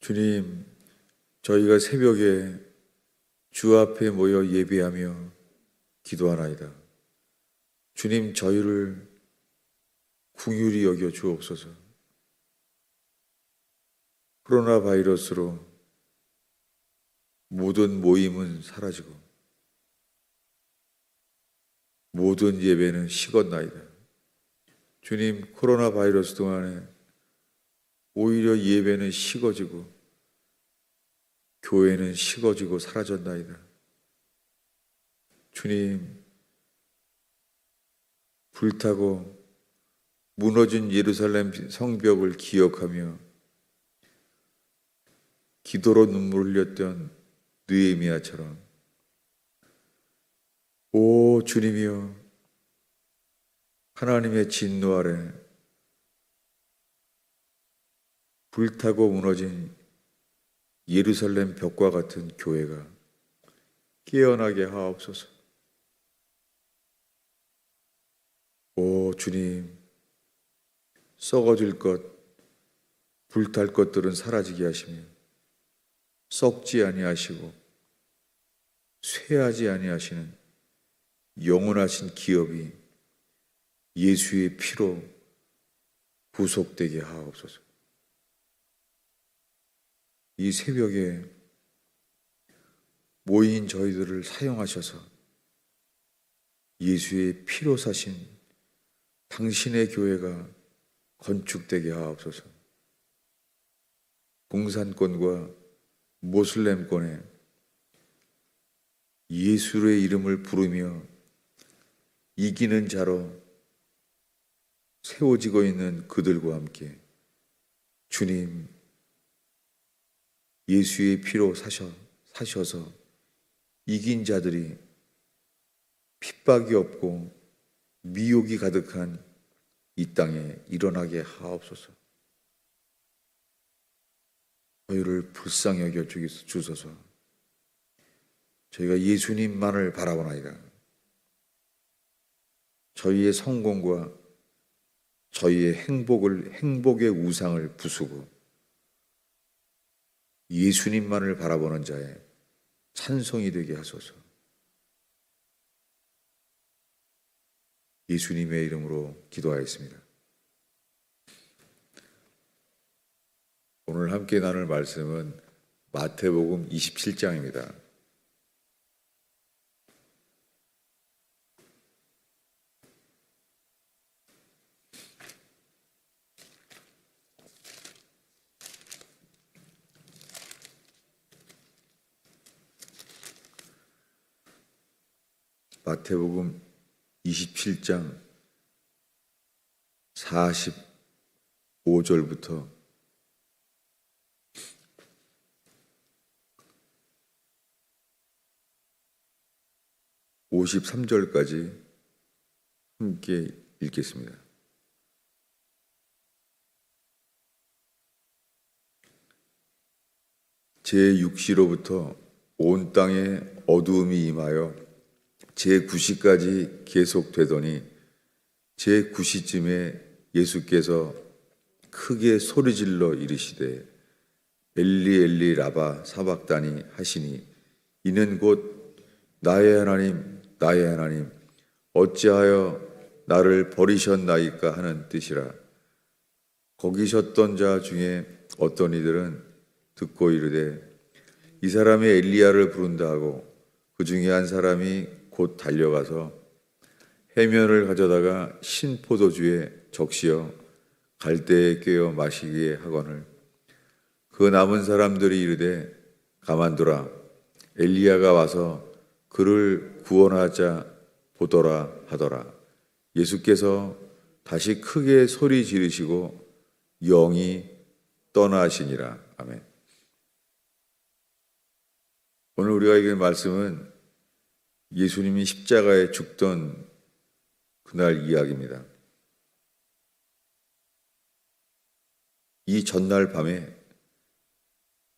주님, 저희가 새벽에 주 앞에 모여 예배하며 기도하나이다. 주님, 저희를 긍휼히 여겨 주옵소서. 코로나 바이러스로 모든 모임은 사라지고 모든 예배는 식었나이다. 주님, 코로나 바이러스 동안에 오히려 예배는 식어지고 교회는 식어지고 사라졌나이다. 주님, 불타고 무너진 예루살렘 성벽을 기억하며 기도로 눈물 흘렸던 느헤미야처럼 오 주님이여, 하나님의 진노 아래 불타고 무너진 예루살렘 벽과 같은 교회가 깨어나게 하옵소서. 오 주님, 썩어질 것, 불탈 것들은 사라지게 하시며 썩지 아니하시고 쇠하지 아니하시는 영원하신 기업이 예수의 피로 구속되게 하옵소서. 이 새벽에 모인 저희들을 사용하셔서 예수의 피로 사신 당신의 교회가 건축되게 하옵소서. 공산권과 모슬렘권에 예수의 이름을 부르며 이기는 자로 세워지고 있는 그들과 함께 주님, 예수의 피로 사셔서 이긴 자들이 핍박이 없고 미혹이 가득한 이 땅에 일어나게 하옵소서. 저희를 불쌍히 여겨 주소서. 저희가 예수님만을 바라보나이다. 저희의 성공과 저희의 행복의 우상을 부수고 예수님만을 바라보는 자의 찬송이 되게 하소서. 예수님의 이름으로 기도하였습니다. 오늘 함께 나눌 말씀은 마태복음 27장입니다. 마태복음 27장 45절부터 53절까지 함께 읽겠습니다. 제6시로부터 온 땅에 어두움이 임하여 제9시까지 계속되더니 제9시쯤에 예수께서 크게 소리질러 이르시되 엘리 엘리 라바 사박다니 하시니 이는 곧 나의 하나님 나의 하나님 어찌하여 나를 버리셨나이까 하는 뜻이라. 거기 섰던 자 중에 어떤 이들은 듣고 이르되 이 사람이 엘리야를 부른다 하고 그 중에 한 사람이 곧 달려가서 해면을 가져다가 신포도주에 적시어 갈대에 꿰어 마시게 하거늘 그 남은 사람들이 이르되 가만두라 엘리야가 와서 그를 구원하자 보더라 하더라. 예수께서 다시 크게 소리 지르시고 영이 떠나시니라. 아멘. 오늘 우리가 읽은 말씀은 예수님이 십자가에 죽던 그날 이야기입니다. 이 전날 밤에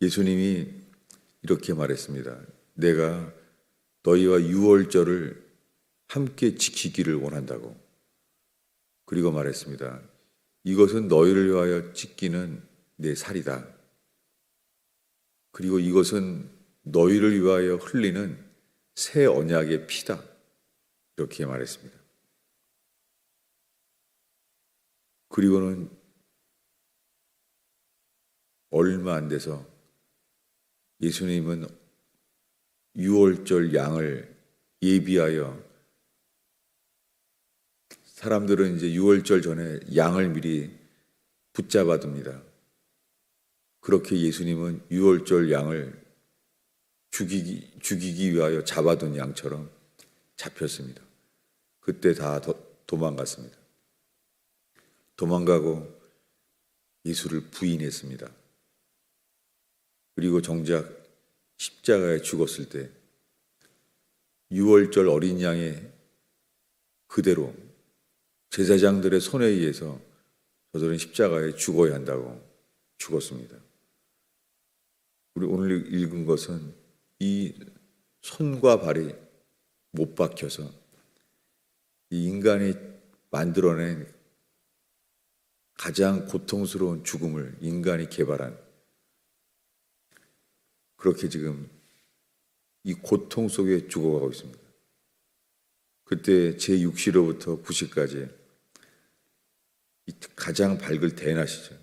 예수님이 이렇게 말했습니다. 내가 너희와 유월절을 함께 지키기를 원한다고. 그리고 말했습니다. 이것은 너희를 위하여 찢기는 내 살이다. 그리고 이것은 너희를 위하여 흘리는 새 언약의 피다. 이렇게 말했습니다. 그리고는 얼마 안 돼서 예수님은 유월절 양을 예비하여, 사람들은 이제 유월절 전에 양을 미리 붙잡아둡니다. 그렇게 예수님은 유월절 양을 죽이기 위하여 잡아둔 양처럼 잡혔습니다. 그때 다 도망갔습니다. 도망가고 예수를 부인했습니다. 그리고 정작 십자가에 죽었을 때 유월절 어린 양의 그대로 제사장들의 손에 의해서 저들은 십자가에 죽어야 한다고 죽었습니다. 우리 오늘 읽은 것은 이 손과 발이 못 박혀서 이 인간이 만들어낸 가장 고통스러운 죽음을 인간이 개발한, 그렇게 지금 이 고통 속에 죽어가고 있습니다. 그때 제6시로부터 9시까지 가장 밝을 대낮이죠.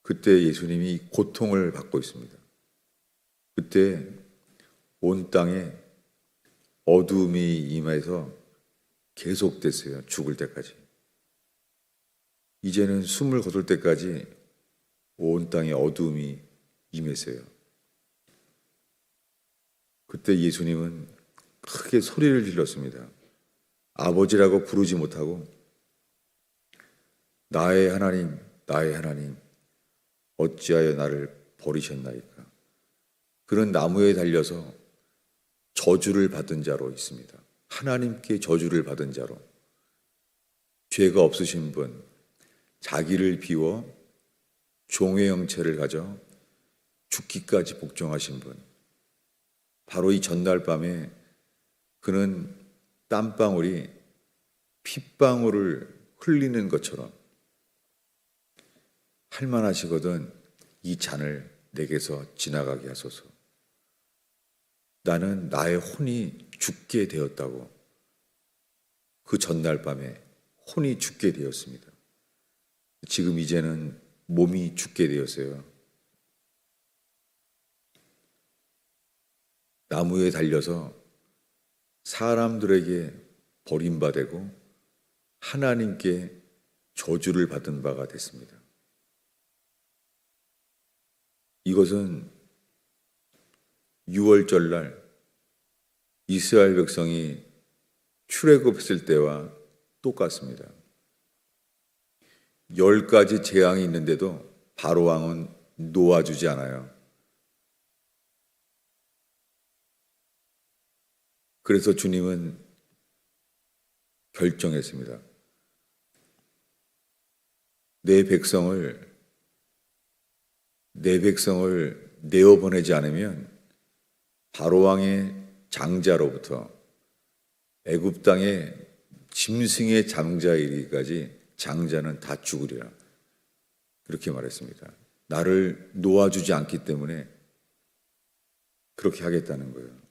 그때 예수님이 고통을 받고 있습니다. 그때 온 땅에 어두움이 임해서 계속됐어요. 죽을 때까지. 이제는 숨을 거둘 때까지 온 땅에 어두움이 임했어요. 그때 예수님은 크게 소리를 질렀습니다. 아버지라고 부르지 못하고 나의 하나님, 나의 하나님, 어찌하여 나를 버리셨나이까. 그는 나무에 달려서 저주를 받은 자로 있습니다. 하나님께 저주를 받은 자로, 죄가 없으신 분, 자기를 비워 종의 형체를 가져 죽기까지 복종하신 분, 바로 이 전날 밤에 그는 땀방울이 핏방울을 흘리는 것처럼 할만하시거든 이 잔을 내게서 지나가게 하소서. 나는 나의 혼이 죽게 되었다고, 그 전날 밤에 혼이 죽게 되었습니다. 지금 이제는 몸이 죽게 되었어요. 나무에 달려서 사람들에게 버림받고 하나님께 저주를 받은 바가 됐습니다. 이것은 유월절날 이스라엘 백성이 출애굽했을 때와 똑같습니다. 10가지 재앙이 있는데도 바로 왕은 놓아주지 않아요. 그래서 주님은 결정했습니다. 내 백성을 내어보내지 않으면 바로왕의 장자로부터 애굽 땅의 짐승의 장자 이르기까지 장자는 다 죽으리라. 그렇게 말했습니다. 나를 놓아주지 않기 때문에 그렇게 하겠다는 거예요.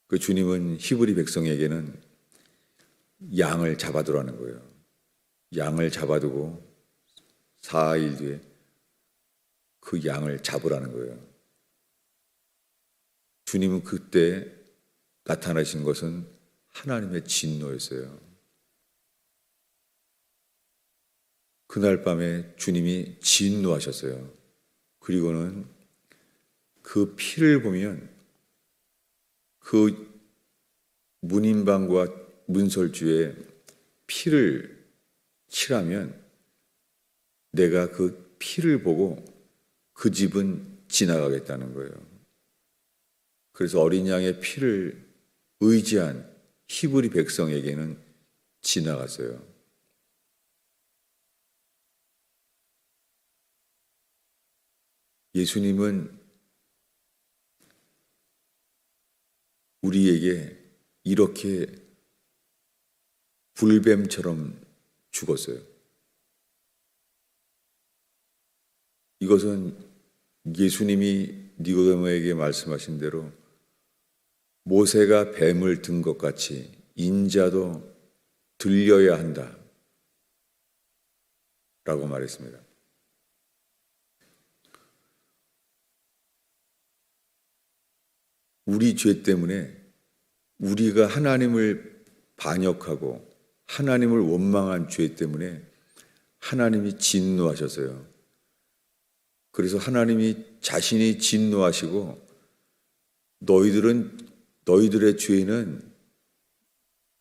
그 주님은 히브리 백성에게는 양을 잡아두라는 거예요. 양을 잡아두고 4일 뒤에 그 양을 잡으라는 거예요. 주님은 그때 나타나신 것은 하나님의 진노였어요. 그날 밤에 주님이 진노하셨어요. 그리고는 그 피를 보면, 그 문인방과 문설주에 피를 칠하면 내가 그 피를 보고 그 집은 지나가겠다는 거예요. 그래서 어린 양의 피를 의지한 히브리 백성에게는 지나갔어요. 예수님은 우리에게 이렇게 불뱀처럼 죽었어요. 이것은 예수님이 니고데모에게 말씀하신 대로 모세가 뱀을 든 것 같이 인자도 들려야 한다 라고 말했습니다. 우리 죄 때문에 우리가 하나님을 반역하고 하나님을 원망한 죄 때문에 하나님이 진노하셨어요. 그래서 하나님이 자신이 진노하시고 너희들의 죄는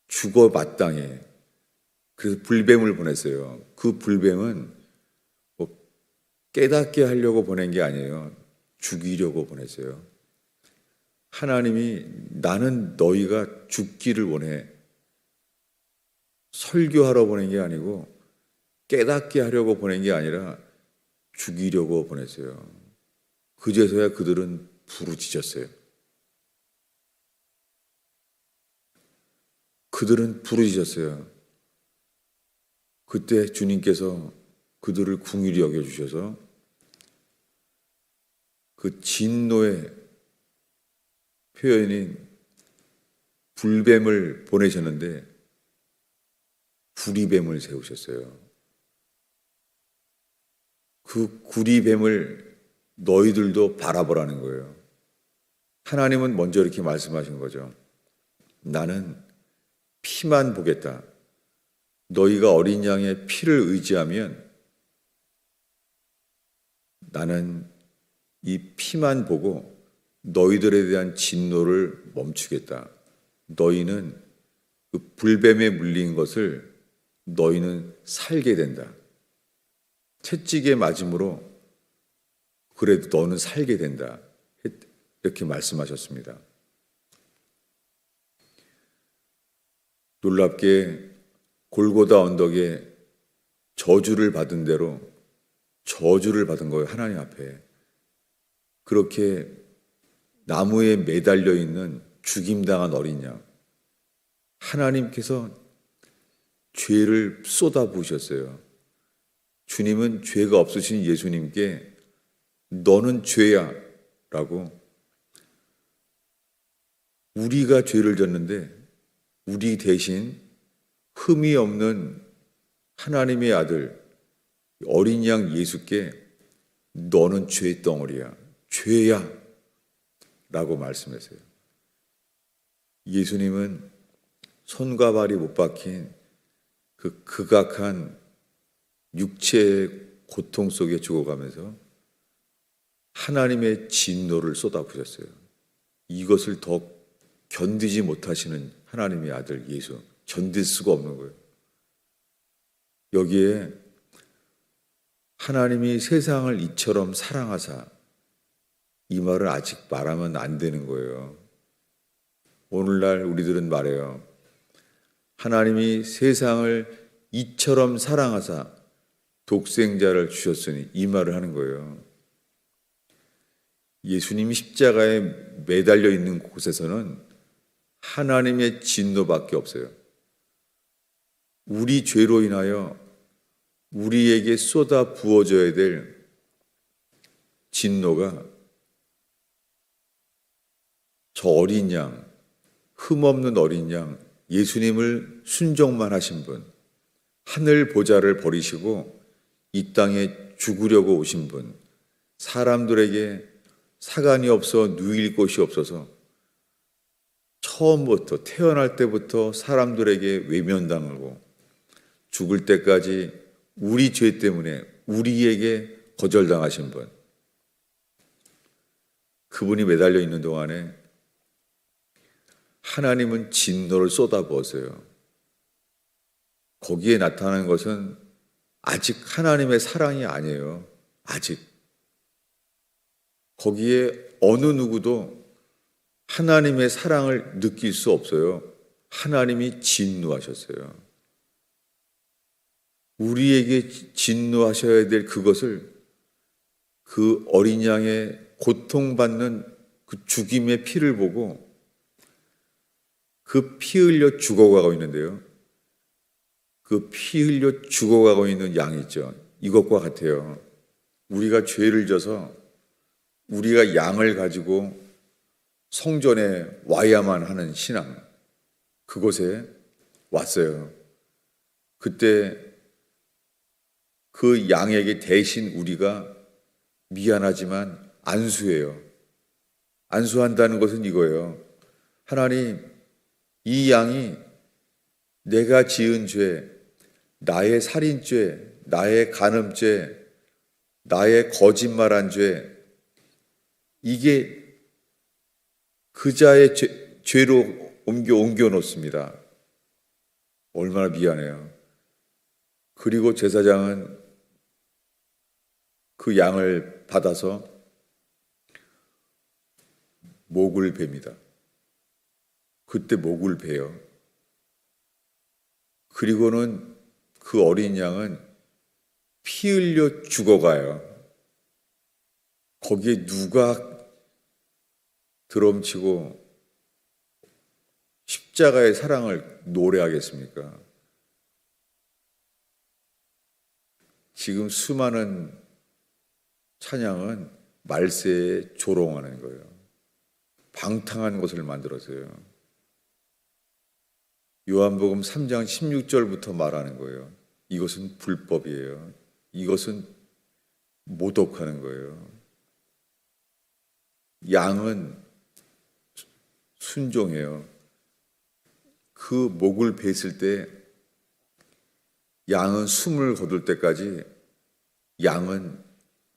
죽어 마땅해. 그래서 불뱀을 보냈어요. 그 불뱀은 뭐 깨닫게 하려고 보낸 게 아니에요. 죽이려고 보냈어요. 하나님이 나는 너희가 죽기를 원해. 설교하러 보낸 게 아니고 깨닫게 하려고 보낸 게 아니라 죽이려고 보냈어요. 그제서야 그들은 부르짖었어요. 그들은 부르짖었어요. 그때 주님께서 그들을 긍휼히 여겨주셔서 그 진노의 표현인 불뱀을 보내셨는데 구리뱀을 세우셨어요. 그 구리뱀을 너희들도 바라보라는 거예요. 하나님은 먼저 이렇게 말씀하신 거죠. 나는 피만 보겠다. 너희가 어린 양의 피를 의지하면 나는 이 피만 보고 너희들에 대한 진노를 멈추겠다. 너희는 그 불뱀에 물린 것을 너희는 살게 된다. 채찍에 맞음으로 그래도 너는 살게 된다. 이렇게 말씀하셨습니다. 놀랍게 골고다 언덕에 저주를 받은 대로 저주를 받은 거예요. 하나님 앞에. 그렇게 나무에 매달려 있는 죽임당한 어린 양. 하나님께서 죄를 쏟아부으셨어요. 주님은 죄가 없으신 예수님께 너는 죄야 라고 우리가 죄를 졌는데 우리 대신 흠이 없는 하나님의 아들 어린 양 예수께 너는 죄의 덩어리야, 죄야 라고 말씀했어요. 예수님은 손과 발이 못 박힌 그 극악한 육체의 고통 속에 죽어가면서 하나님의 진노를 쏟아부으셨어요. 이것을 더 견디지 못하시는 하나님의 아들 예수, 견딜 수가 없는 거예요. 여기에 하나님이 세상을 이처럼 사랑하사 이 말을 아직 말하면 안 되는 거예요. 오늘날 우리들은 말해요. 하나님이 세상을 이처럼 사랑하사 독생자를 주셨으니 이 말을 하는 거예요. 예수님이 십자가에 매달려 있는 곳에서는 하나님의 진노밖에 없어요. 우리 죄로 인하여 우리에게 쏟아 부어져야 될 진노가 저 어린 양, 흠없는 어린 양, 예수님을 순종만 하신 분, 하늘 보좌를 버리시고 이 땅에 죽으려고 오신 분, 사람들에게 사간이 없어 누일 곳이 없어서 처음부터 태어날 때부터 사람들에게 외면당하고 죽을 때까지 우리 죄 때문에 우리에게 거절당하신 분, 그분이 매달려 있는 동안에 하나님은 진노를 쏟아부었어요. 거기에 나타나는 것은 아직 하나님의 사랑이 아니에요. 아직. 거기에 어느 누구도 하나님의 사랑을 느낄 수 없어요. 하나님이 진노하셨어요. 우리에게 진노하셔야 될 그것을 그 어린 양의 고통받는 그 죽임의 피를 보고 그 피 흘려 죽어가고 있는데요. 그 피 흘려 죽어가고 있는 양 있죠. 이것과 같아요. 우리가 죄를 져서 우리가 양을 가지고 성전에 와야만 하는 신앙, 그곳에 왔어요. 그때 그 양에게 대신 우리가 미안하지만 안수해요. 안수한다는 것은 이거예요. 하나님, 이 양이 내가 지은 죄, 나의 살인죄, 나의 간음죄, 나의 거짓말한 죄, 이게 그 자의 죄로 옮겨 놓습니다. 얼마나 미안해요. 그리고 제사장은 그 양을 받아서 목을 베니다. 그때 목을 베요. 그리고는 그 어린 양은 피 흘려 죽어가요. 거기에 누가 드럼치고 십자가의 사랑을 노래하겠습니까? 지금 수많은 찬양은 말세에 조롱하는 거예요. 방탕한 것을 만들어서요. 요한복음 3장 16절부터 말하는 거예요. 이것은 불법이에요. 이것은 모독하는 거예요. 양은 순종해요. 그 목을 뱄을 때 양은 숨을 거둘 때까지 양은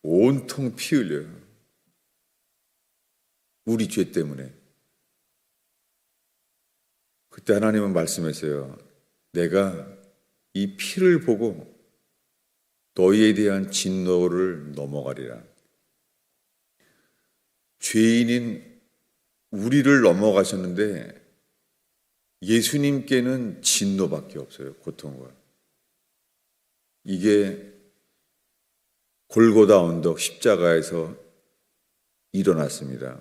온통 피 흘려요. 우리 죄 때문에. 그때 하나님은 말씀했어요. 내가 이 피를 보고 너희에 대한 진노를 넘어가리라. 죄인인 우리를 넘어가셨는데 예수님께는 진노밖에 없어요. 고통과. 이게 골고다 언덕 십자가에서 일어났습니다.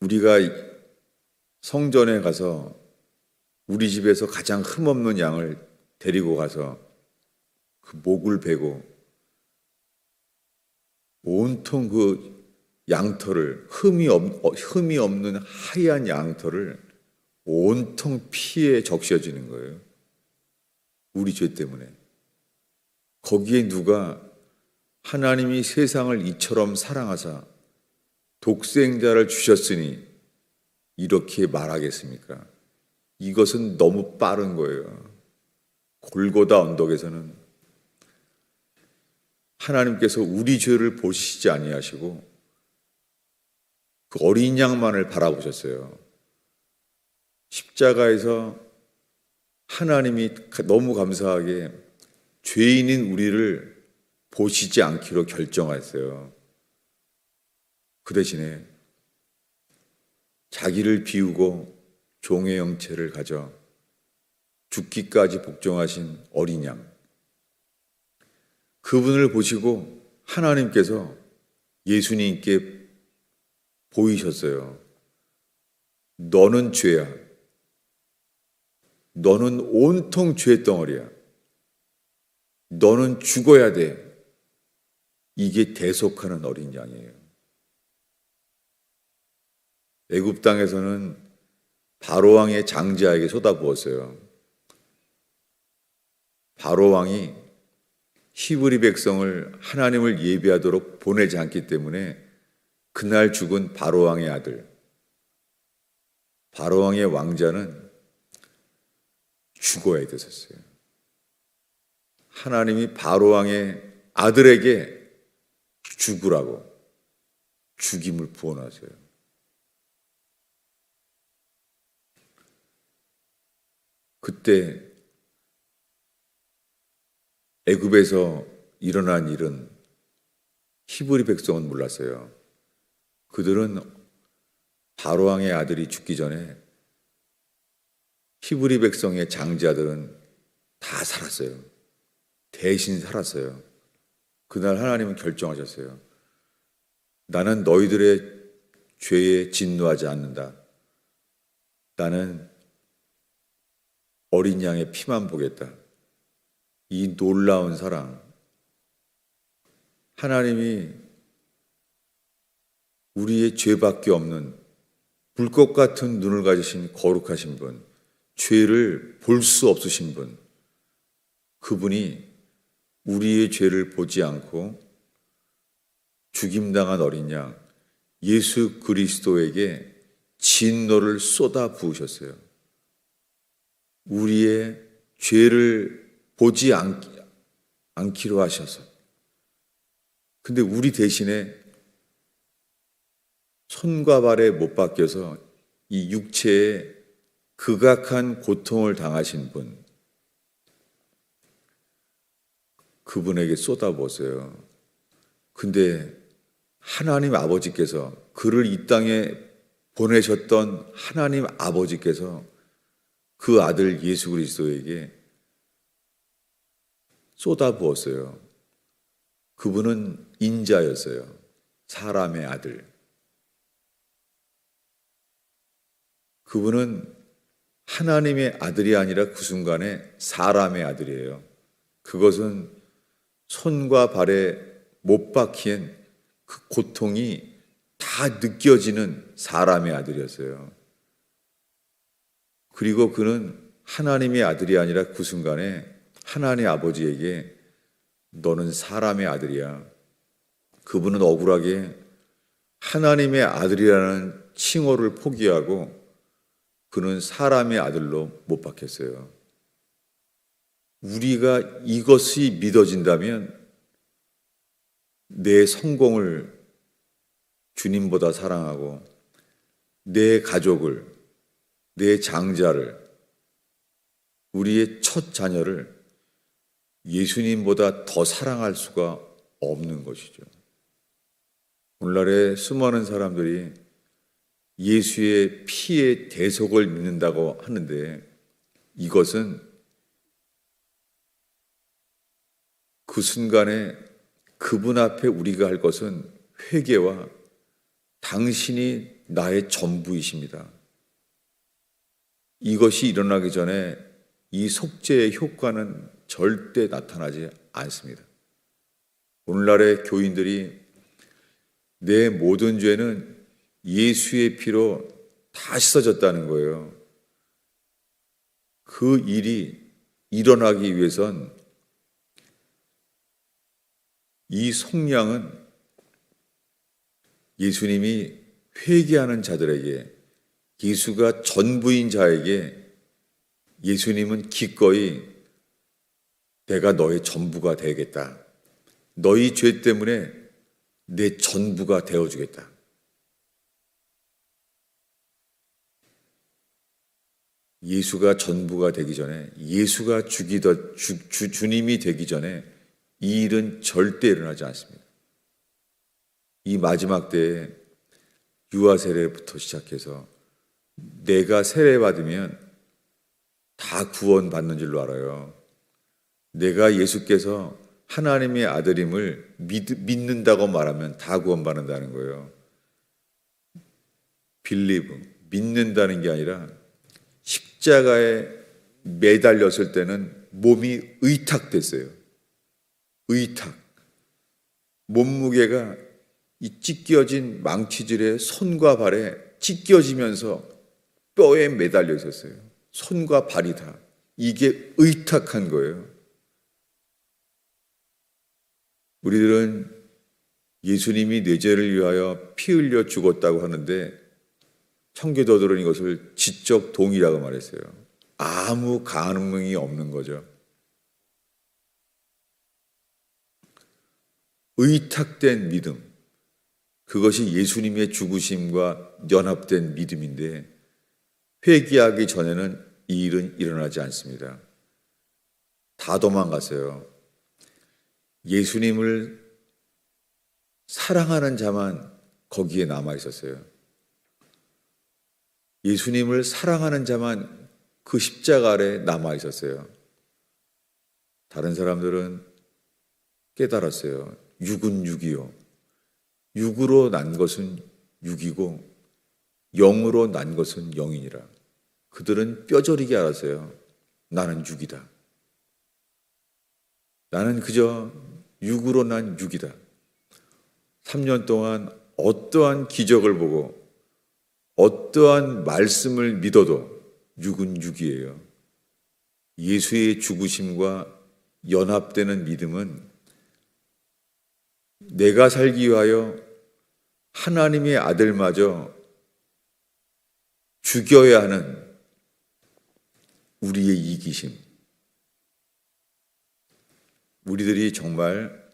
우리가 성전에 가서 우리 집에서 가장 흠없는 양을 데리고 가서 그 목을 베고 온통 그 양털을 흠이 없는 하얀 양털을 온통 피에 적셔지는 거예요. 우리 죄 때문에. 거기에 누가 하나님이 세상을 이처럼 사랑하사 독생자를 주셨으니 이렇게 말하겠습니까? 이것은 너무 빠른 거예요. 골고다 언덕에서는 하나님께서 우리 죄를 보시지 아니하시고 그 어린 양만을 바라보셨어요. 십자가에서 하나님이 너무 감사하게 죄인인 우리를 보시지 않기로 결정하셨어요. 그 대신에 자기를 비우고 종의 형체를 가져 죽기까지 복종하신 어린 양, 그분을 보시고 하나님께서 예수님께 보이셨어요. 너는 죄야. 너는 온통 죄 덩어리야. 너는 죽어야 돼. 이게 대속하는 어린 양이에요. 애굽 땅에서는 바로 왕의 장자에게 쏟아부었어요. 바로 왕이 히브리 백성을 하나님을 예배하도록 보내지 않기 때문에 그날 죽은 바로 왕의 아들, 바로 왕의 왕자는 죽어야 됐었어요. 하나님이 바로 왕의 아들에게 죽으라고 죽임을 부어놨어요. 그때 애굽에서 일어난 일은 히브리 백성은 몰랐어요. 그들은 바로 왕의 아들이 죽기 전에 히브리 백성의 장자들은 다 살았어요. 대신 살았어요. 그날 하나님은 결정하셨어요. 나는 너희들의 죄에 진노하지 않는다. 나는 어린 양의 피만 보겠다. 이 놀라운 사랑, 하나님이 우리의 죄밖에 없는 불꽃 같은 눈을 가지신 거룩하신 분, 죄를 볼 수 없으신 분, 그분이 우리의 죄를 보지 않고 죽임당한 어린 양 예수 그리스도에게 진노를 쏟아 부으셨어요. 우리의 죄를 보지 않기로 하셔서. 근데 우리 대신에 손과 발에 못 박혀서 이 육체에 극악한 고통을 당하신 분, 그분에게 쏟아부었어요. 근데 하나님 아버지께서, 그를 이 땅에 보내셨던 하나님 아버지께서 그 아들 예수 그리스도에게 쏟아부었어요. 그분은 인자였어요. 사람의 아들. 그분은 하나님의 아들이 아니라 그 순간에 사람의 아들이에요. 그것은 손과 발에 못 박힌 그 고통이 다 느껴지는 사람의 아들이었어요. 그리고 그는 하나님의 아들이 아니라 그 순간에 하나님 아버지에게 너는 사람의 아들이야. 그분은 억울하게 하나님의 아들이라는 칭호를 포기하고 그는 사람의 아들로 못 박혔어요. 우리가 이것이 믿어진다면 내 성공을 주님보다 사랑하고 내 가족을, 내 장자를, 우리의 첫 자녀를 예수님보다 더 사랑할 수가 없는 것이죠. 오늘날에 수많은 사람들이 예수의 피의 대속을 믿는다고 하는데 이것은 그 순간에 그분 앞에 우리가 할 것은 회개와 당신이 나의 전부이십니다. 이것이 일어나기 전에 이 속죄의 효과는 절대 나타나지 않습니다. 오늘날의 교인들이 내 모든 죄는 예수의 피로 다 씻어졌다는 거예요. 그 일이 일어나기 위해선 이 속량은 예수님이 회개하는 자들에게, 예수가 전부인 자에게 예수님은 기꺼이 내가 너의 전부가 되겠다. 너희 죄 때문에 내 전부가 되어주겠다. 예수가 전부가 되기 전에, 예수가 주님이 되기 전에 이 일은 절대 일어나지 않습니다. 이 마지막 때에 유아 세례부터 시작해서 내가 세례받으면 다 구원받는 줄로 알아요. 내가 예수께서 하나님의 아들임을 믿는다고 말하면 다 구원받는다는 거예요. believe, 믿는다는 게 아니라 십자가에 매달렸을 때는 몸이 의탁됐어요. 의탁. 몸무게가 이 찢겨진 망치질에 손과 발에 찢겨지면서 뼈에 매달려 있었어요. 손과 발이 다. 이게 의탁한 거예요. 우리들은 예수님이 내 죄를 위하여 피 흘려 죽었다고 하는데 청교도들은 이것을 지적 동의라고 말했어요. 아무 가능성이 없는 거죠. 의탁된 믿음, 그것이 예수님의 죽으심과 연합된 믿음인데 회개하기 전에는 이 일은 일어나지 않습니다. 다 도망갔어요. 예수님을 사랑하는 자만 거기에 남아 있었어요. 예수님을 사랑하는 자만 그 십자가 아래 남아 있었어요. 다른 사람들은 깨달았어요. 육은 육이요. 육으로 난 것은 육이고 영으로 난 것은 영이니라. 그들은 뼈저리게 알았어요. 나는 육이다. 나는 그저 육으로 난 육이다. 3년 동안 어떠한 기적을 보고 어떠한 말씀을 믿어도 6은 6이에요. 예수의 죽으심과 연합되는 믿음은 내가 살기 위하여 하나님의 아들마저 죽여야 하는 우리의 이기심. 우리들이 정말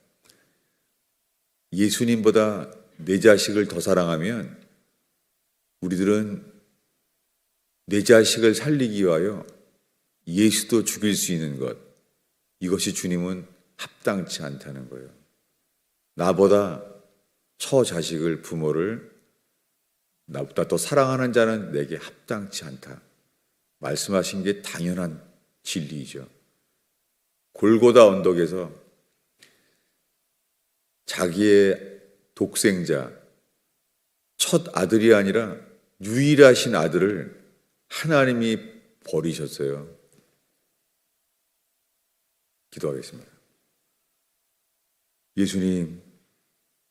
예수님보다 내 자식을 더 사랑하면 우리들은 내 자식을 살리기 위하여 예수도 죽일 수 있는 것, 이것이 주님은 합당치 않다는 거예요. 나보다 처자식을, 부모를 나보다 더 사랑하는 자는 내게 합당치 않다 말씀하신 게 당연한 진리이죠. 골고다 언덕에서 자기의 독생자, 첫 아들이 아니라 유일하신 아들을 하나님이 버리셨어요. 기도하겠습니다. 예수님,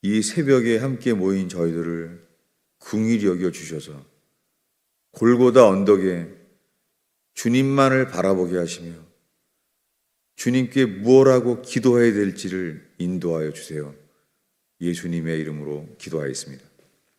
이 새벽에 함께 모인 저희들을 긍휼히 여겨 주셔서 골고다 언덕에 주님만을 바라보게 하시며 주님께 무엇하고 기도해야 될지를 인도하여 주세요. 예수님의 이름으로 기도하였습니다.